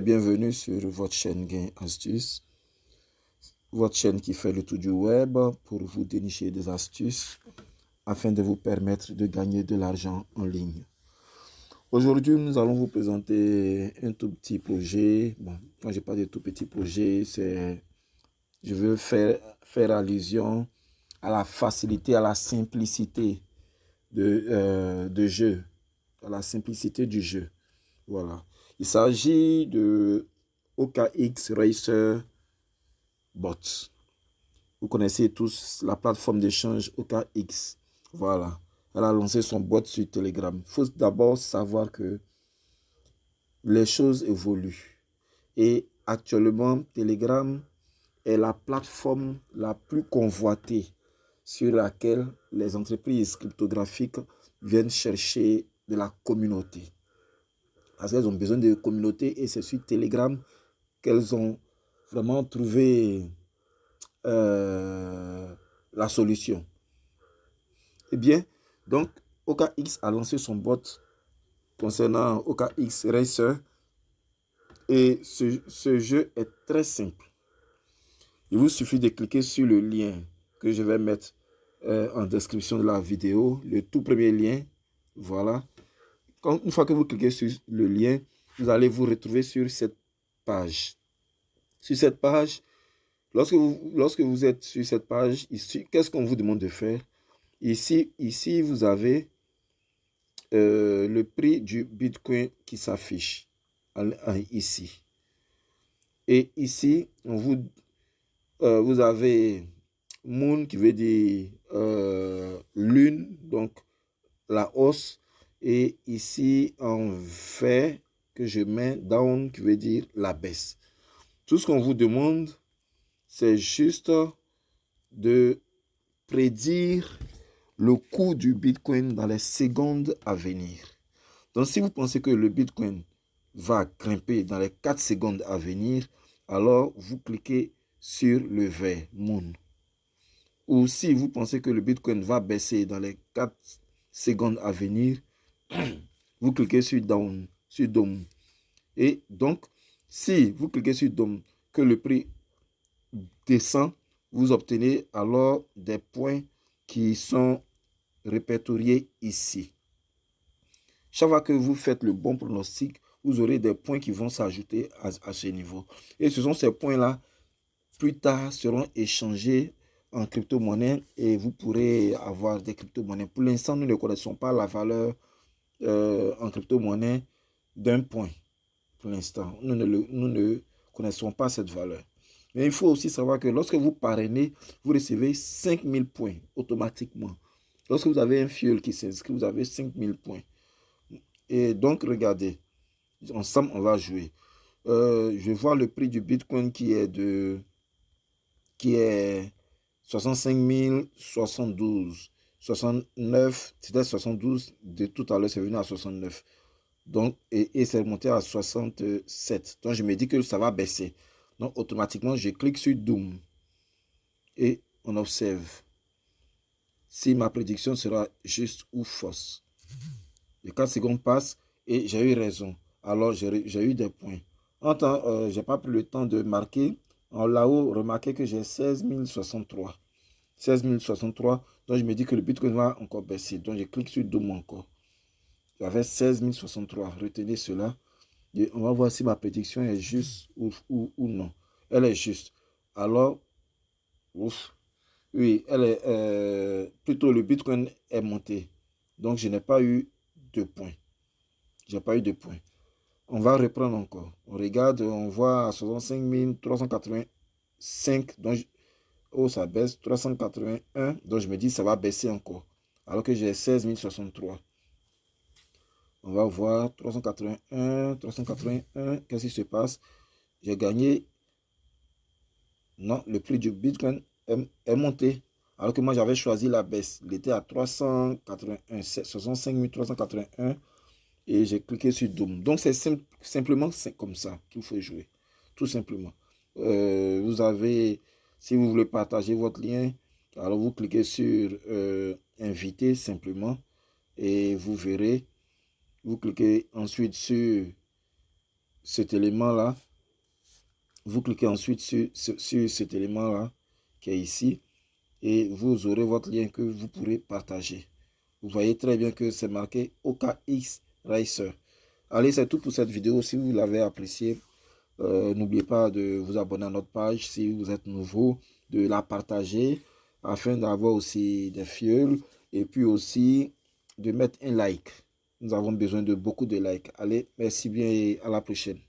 bienvenue sur votre chaîne Gain Astuces, votre chaîne qui fait le tour du web pour vous dénicher des astuces afin de vous permettre de gagner de l'argent en ligne. Aujourd'hui, nous allons vous présenter un tout petit projet. Bon, quand je parle de tout petit projet, je veux faire allusion à la facilité, à la simplicité de jeu, à la simplicité du jeu. Voilà. Il s'agit de OKX Racer Bot. Vous connaissez tous la plateforme d'échange OKX. Voilà. Elle a lancé son bot sur Telegram. Il faut d'abord savoir que les choses évoluent. Et actuellement, Telegram est la plateforme la plus convoitée sur laquelle les entreprises cryptographiques viennent chercher de la communauté. Parce qu'elles ont besoin de communauté et c'est sur Telegram qu'elles ont vraiment trouvé la solution. Eh bien, donc, OKX a lancé son bot concernant OKX Racer et ce jeu est très simple. Il vous suffit de cliquer sur le lien que je vais mettre en description de la vidéo, le tout premier lien, voilà. Une fois que vous cliquez sur le lien, vous allez vous retrouver sur cette page. Sur cette page, lorsque vous êtes sur cette page, ici, qu'est-ce qu'on vous demande de faire? Ici vous avez le prix du Bitcoin qui s'affiche ici. Et ici, vous avez Moon qui veut dire lune, donc la hausse. Et ici, en vert que je mets down qui veut dire la baisse. Tout ce qu'on vous demande, c'est juste de prédire le coût du Bitcoin dans les secondes à venir. Donc, si vous pensez que le Bitcoin va grimper dans les 4 secondes à venir, alors vous cliquez sur le vert, Moon. Ou si vous pensez que le Bitcoin va baisser dans les 4 secondes à venir, vous cliquez sur Down, sur Dome. Et donc, si vous cliquez sur Dome, que le prix descend, vous obtenez alors des points qui sont répertoriés ici. Chaque fois que vous faites le bon pronostic, vous aurez des points qui vont s'ajouter à ce niveau. Et ce sont ces points-là, plus tard, seront échangés en crypto-monnaie et vous pourrez avoir des crypto-monnaies. Pour l'instant, nous ne connaissons pas la valeur en crypto-monnaie d'un point. Pour l'instant, nous ne connaissons pas cette valeur. Mais il faut aussi savoir que lorsque vous parrainez, vous recevez 5000 points automatiquement. Lorsque vous avez un fuel qui s'inscrit, vous avez 5000 points. Et donc, regardez, ensemble, on va jouer. Je vois le prix du Bitcoin qui est 65 072. 69, c'était 72, de tout à l'heure, c'est venu à 69. Donc, et c'est monté à 67. Donc, je me dis que ça va baisser. Donc, automatiquement, je clique sur Doom. Et on observe si ma prédiction sera juste ou fausse. Les 4 secondes passent et j'ai eu raison. Alors, j'ai eu des points. Je n'ai pas pris le temps de marquer. En là-haut, remarquez que j'ai 16 063. 16 063. Donc, je me dis que le Bitcoin va encore baisser. Donc, je clique sur Doom encore. J'avais 16 063. Retenez cela. Et on va voir si ma prédiction est juste ou non. Elle est juste. Alors, ouf. Oui, elle est plutôt le Bitcoin est monté. Donc, je n'ai pas eu de points. J'ai pas eu de points. On va reprendre encore. On regarde, on voit à 65 385. Donc, ça baisse. 381. Donc, je me dis ça va baisser encore. Alors que j'ai 16 063. On va voir 381. Qu'est-ce qui se passe? J'ai gagné. Non, le prix du Bitcoin est monté. Alors que moi, j'avais choisi la baisse. Il était à 381, 65 381. Et j'ai cliqué sur Doom. Donc, c'est simplement comme ça qu'il faut jouer. Tout simplement. Vous avez, si vous voulez partager votre lien, alors vous cliquez sur inviter simplement. Et vous verrez. Vous cliquez ensuite sur cet élément-là. Vous cliquez ensuite sur cet élément-là qui est ici et vous aurez votre lien que vous pourrez partager. Vous voyez très bien que c'est marqué OKX Racer. Allez, c'est tout pour cette vidéo. Si vous l'avez apprécié, n'oubliez pas de vous abonner à notre page si vous êtes nouveau, de la partager afin d'avoir aussi des fioles et puis aussi de mettre un like. Nous avons besoin de beaucoup de likes. Allez, merci bien et à la prochaine.